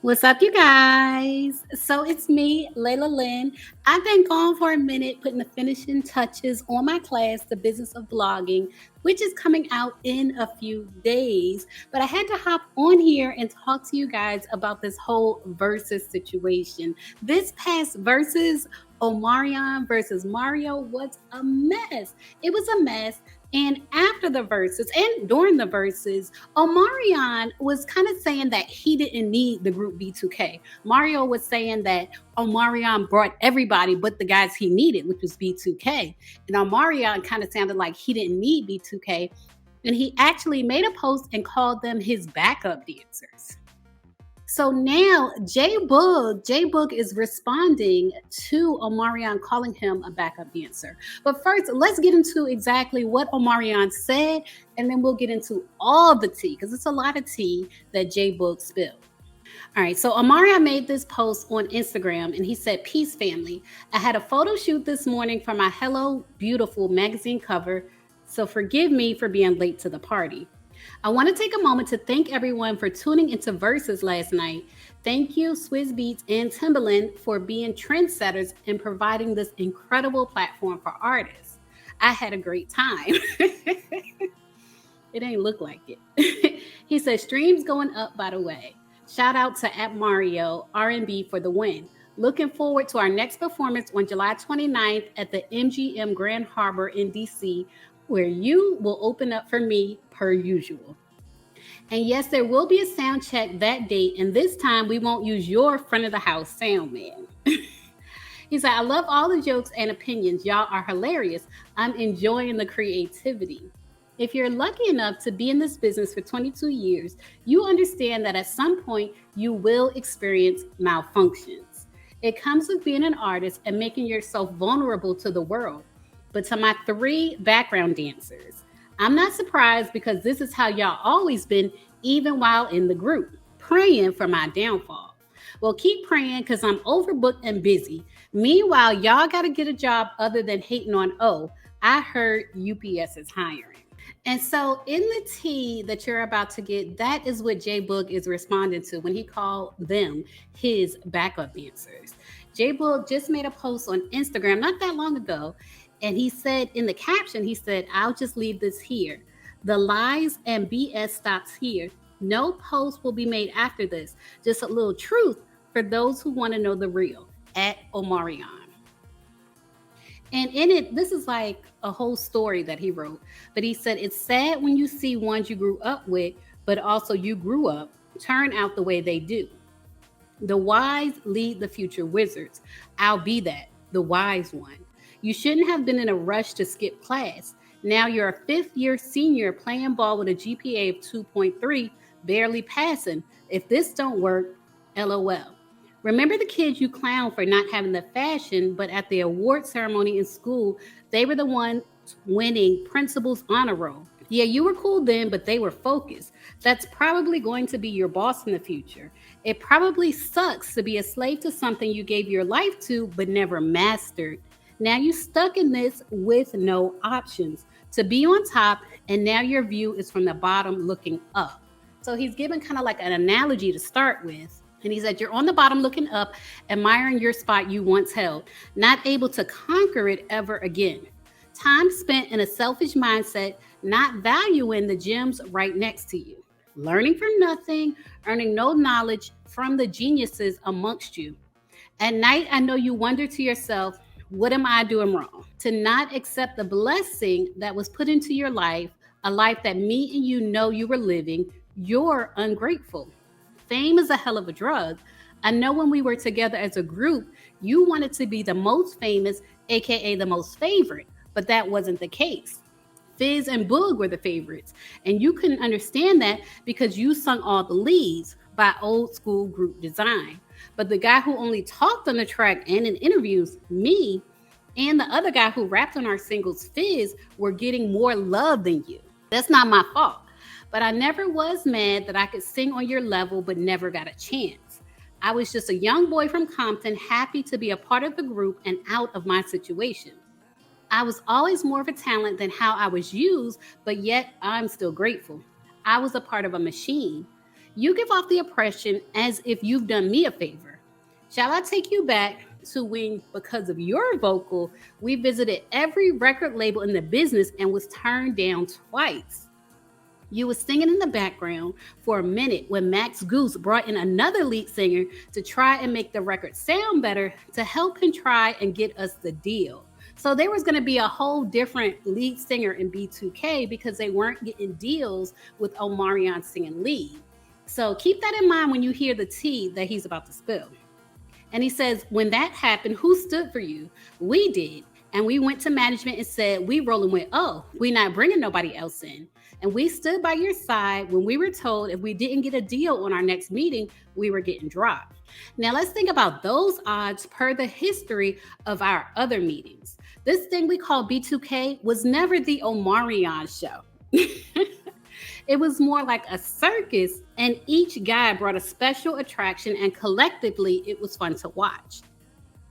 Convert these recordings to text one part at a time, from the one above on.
What's up, you guys? So it's me, Layla Lynn. I've been gone for a minute putting the finishing touches on my class, The Business of Blogging, which is coming out in a few days. But I had to hop on here and talk to you guys about this whole versus situation. This past versus, Omarion versus Mario, was a mess. It was a mess. And after the verses and during the verses, Omarion was kind of saying that he didn't need the group B2K. Mario was saying that Omarion brought everybody but the guys he needed, which was B2K. And Omarion kind of sounded like he didn't need B2K. And he actually made a post and called them his backup dancers. So now J Boog is responding to Omarion calling him a backup dancer. But first, let's get into exactly what Omarion said, and then we'll get into all the tea, because it's a lot of tea that J Boog spilled. All right, so Omarion made this post on Instagram, and he said, "Peace, family. I had a photo shoot this morning for my Hello Beautiful magazine cover, so forgive me for being late to the party. I want to take a moment to thank everyone for tuning into Versus last night. Thank you, Swizz Beats and Timbaland, for being trendsetters and providing this incredible platform for artists. I had a great time." It ain't look like it. He said, "Streams going up, by the way. Shout out to at Mario R&B for the win. Looking forward to our next performance on July 29th at the MGM Grand Harbor in DC, where you will open up for me per usual. And yes, there will be a sound check that date, and this time we won't use your front of the house sound man." He said, "I love all the jokes and opinions. Y'all are hilarious. I'm enjoying the creativity. If you're lucky enough to be in this business for 22 years, you understand that at some point you will experience malfunctions. It comes with being an artist and making yourself vulnerable to the world. But to my three background dancers, I'm not surprised because this is how y'all always been, even while in the group, praying for my downfall. Well, keep praying because I'm overbooked and busy. Meanwhile, y'all got to get a job other than hating on O. I heard UPS is hiring." And so, in the tea that you're about to get, that is what J Boog is responding to when he called them his backup dancers. J Boog just made a post on Instagram not that long ago, and he said in the caption, he said, "I'll just leave this here. The lies and BS stops here. No post will be made after this. Just a little truth for those who want to know the real. At Omarion." And in it, this is like a whole story that he wrote. But he said, "It's sad when you see ones you grew up with, but also you grew up, turn out the way they do. The wise lead the future wizards. I'll be that, the wise one. You shouldn't have been in a rush to skip class. Now you're a fifth year senior playing ball with a GPA of 2.3, barely passing. If this don't work, LOL. Remember the kids you clown for not having the fashion, but at the award ceremony in school, they were the ones winning principal's honor roll. Yeah, you were cool then, but they were focused. That's probably going to be your boss in the future. It probably sucks to be a slave to something you gave your life to but never mastered. Now you stuck in this with no options to be on top, and now your view is from the bottom looking up." So he's given kind of like an analogy to start with. And he said, "You're on the bottom looking up, admiring your spot you once held, not able to conquer it ever again. Time spent in a selfish mindset, not valuing the gems right next to you. Learning from nothing, earning no knowledge from the geniuses amongst you. At night, I know you wonder to yourself, what am I doing wrong? To not accept the blessing that was put into your life, a life that me and you know you were living, you're ungrateful. Fame is a hell of a drug. I know when we were together as a group, you wanted to be the most famous, aka the most favorite, but that wasn't the case. Fizz and Boog were the favorites, and you couldn't understand that because you sung all the leads by old school group design. But the guy who only talked on the track and in interviews, me, and the other guy who rapped on our singles, Fizz, were getting more love than you. That's not my fault. But I never was mad that I could sing on your level but never got a chance. I was just a young boy from Compton, happy to be a part of the group and out of my situation. I was always more of a talent than how I was used, but yet I'm still grateful. I was a part of a machine. You give off the impression as if you've done me a favor. Shall I take you back to when, because of your vocal, we visited every record label in the business and was turned down twice? You was singing in the background for a minute when Max Goose brought in another lead singer to try and make the record sound better to help him try and get us the deal. So there was going to be a whole different lead singer in B2K because they weren't getting deals with Omarion singing lead. So keep that in mind when you hear the tea that he's about to spill. And he says, when that happened, who stood for you? We did. And we went to management and said, we rolling with, oh, we not bringing nobody else in. And we stood by your side when we were told if we didn't get a deal on our next meeting, we were getting dropped. Now let's think about those odds per the history of our other meetings. This thing we call B2K was never the Omarion show. It was more like a circus, and each guy brought a special attraction, and collectively, it was fun to watch.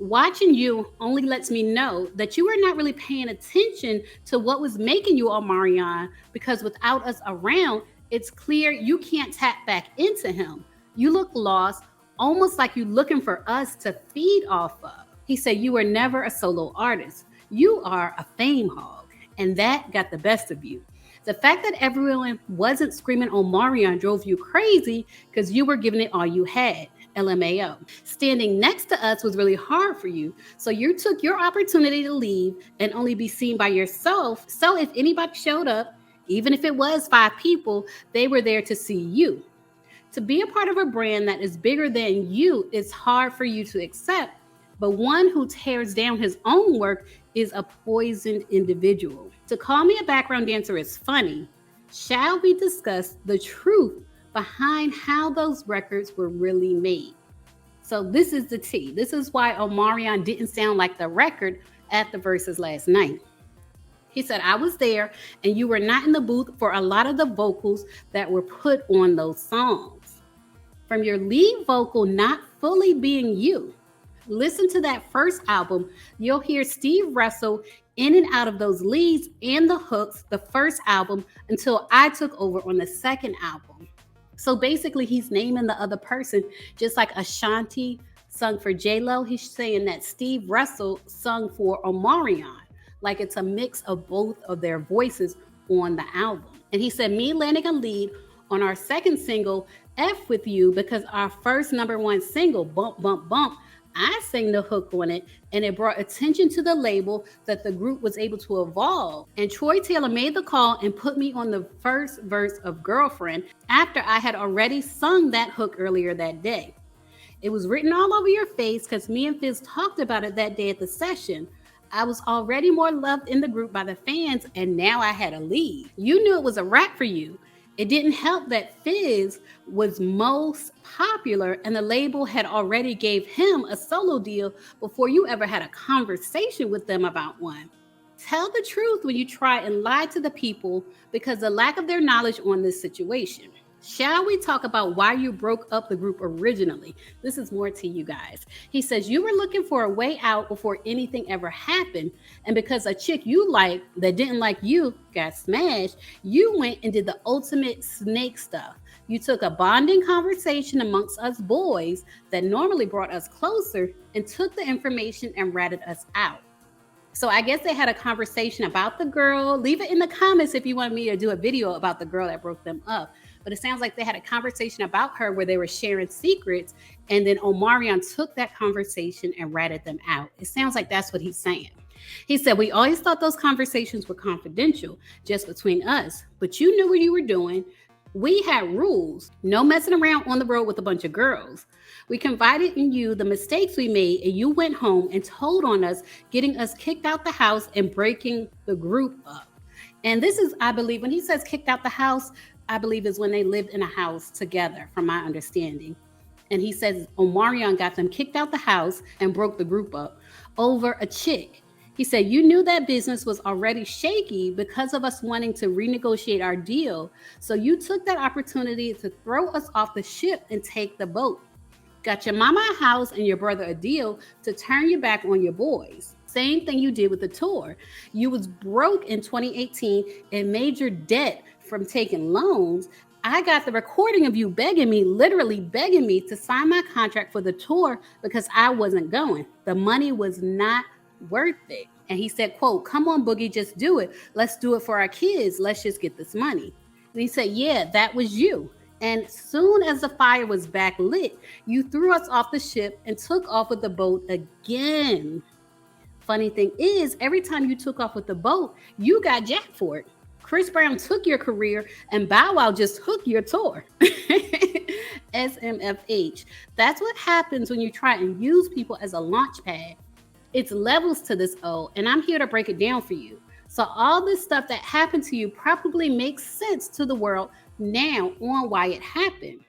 Watching you only lets me know that you were not really paying attention to what was making you Omarion, because without us around, it's clear you can't tap back into him. You look lost, almost like you looking for us to feed off of. He said you were never a solo artist. You are a fame hog, and that got the best of you. The fact that everyone wasn't screaming Omarion drove you crazy because you were giving it all you had. LMAO. Standing next to us was really hard for you, so you took your opportunity to leave and only be seen by yourself. So if anybody showed up, even if it was 5 people, they were there to see you. To be a part of a brand that is bigger than you is hard for you to accept, but one who tears down his own work is a poisoned individual. To call me a background dancer is funny. Shall we discuss the truth behind how those records were really made? So this is the tea. This is why Omarion didn't sound like the record at the Versus last night. He said, I was there and you were not in the booth for a lot of the vocals that were put on those songs. From your lead vocal not fully being you. Listen to that first album. You'll hear Steve Russell in and out of those leads and the hooks the first album until I took over on the second album. So basically he's naming the other person, just like Ashanti sung for J-Lo. He's saying that Steve Russell sung for Omarion. Like it's a mix of both of their voices on the album. And he said me landing a lead on our second single, F With You, because our first #1 single, Bump, Bump, Bump, I sang the hook on it, and it brought attention to the label that the group was able to evolve. And Troy Taylor made the call and put me on the first verse of Girlfriend after I had already sung that hook earlier that day. It was written all over your face because me and Fizz talked about it that day at the session. I was already more loved in the group by the fans, and now I had a lead. You knew it was a wrap for you. It didn't help that Fizz was most popular and the label had already gave him a solo deal before you ever had a conversation with them about one. Tell the truth when you try and lie to the people because the lack of their knowledge on this situation. Shall we talk about why you broke up the group originally? This is more to you guys. He says you were looking for a way out before anything ever happened. And because a chick you liked that didn't like you got smashed, you went and did the ultimate snake stuff. You took a bonding conversation amongst us boys that normally brought us closer and took the information and ratted us out. So I guess they had a conversation about the girl. Leave it in the comments if you want me to do a video about the girl that broke them up. But it sounds like they had a conversation about her where they were sharing secrets, and then Omarion took that conversation and ratted them out. It sounds like that's what he's saying. He said, we always thought those conversations were confidential, just between us, but you knew what you were doing. We had rules, no messing around on the road with a bunch of girls. We confided in you the mistakes we made, and you went home and told on us, getting us kicked out the house and breaking the group up. And this is, I believe, when he says kicked out the house, I believe is when they lived in a house together, from my understanding. And he says Omarion got them kicked out the house and broke the group up over a chick. He said, you knew that business was already shaky because of us wanting to renegotiate our deal. So you took that opportunity to throw us off the ship and take the boat. Got your mama a house and your brother a deal to turn your back on your boys. Same thing you did with the tour. You was broke in 2018 and made your debt from taking loans I got the recording of you begging me, literally begging me to sign my contract for the tour because I wasn't going. The money was not worth it. And he said, quote, come on, Boogie, just do it. Let's do it for our kids. Let's just get this money. And he said, yeah, that was you. And soon as the fire was back lit, you threw us off the ship and took off with the boat again. Funny thing is, every time you took off with the boat, you got jacked for it. Chris Brown took your career and Bow Wow just hooked your tour. SMFH. That's what happens when you try and use people as a launch pad. It's levels to this O, and I'm here to break it down for you. So all this stuff that happened to you probably makes sense to the world now on why it happened.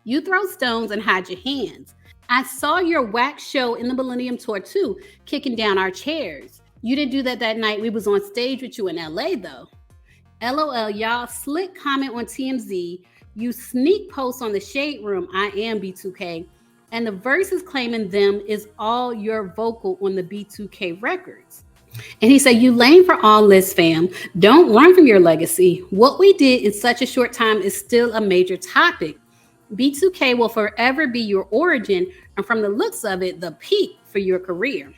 You throw stones and hide your hands. I saw your wax show in the Millennium Tour too, kicking down our chairs. You didn't do that night we was on stage with you in LA though. LOL, y'all, slick comment on TMZ. You sneak post on the Shade Room, I am B2K. And the verses claiming them is all your vocal on the B2K records. And he said, you lame for all this, fam. Don't run from your legacy. What we did in such a short time is still a major topic. B2K will forever be your origin, and from the looks of it, the peak for your career.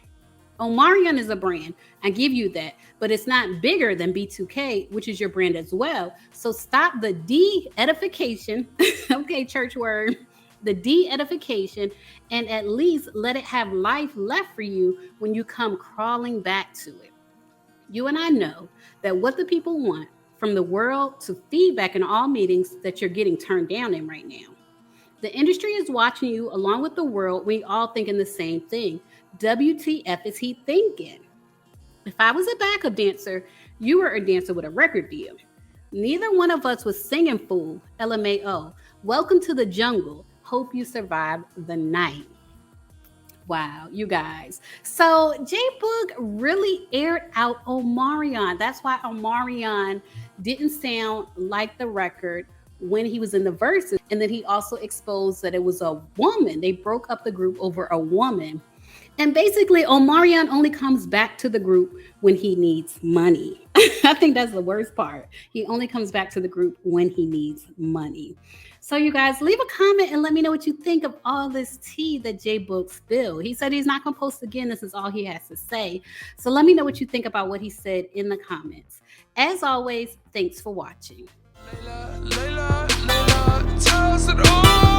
Omarion is a brand. I give you that, but it's not bigger than B2K, which is your brand as well. So stop the de-edification, okay, church word, the de-edification, and at least let it have life left for you when you come crawling back to it. You and I know that what the people want from the world to feedback in all meetings that you're getting turned down in right now. The industry is watching you along with the world. We all thinking the same thing. WTF is he thinking? If I was a backup dancer, you were a dancer with a record deal. Neither one of us was singing fool. LMAO. Welcome to the jungle. Hope you survive the night. Wow, you guys. So J Boog really aired out Omarion. That's why Omarion didn't sound like the record when he was in the verses. And then he also exposed that it was a woman. They broke up the group over a woman. And basically, Omarion only comes back to the group when he needs money. I think that's the worst part. He only comes back to the group when he needs money. So you guys, leave a comment and let me know what you think of all this tea that J Boog spilled. He said he's not going to post again. This is all he has to say. So let me know what you think about what he said in the comments. As always, thanks for watching. Layla, Layla, Layla, tell us it all.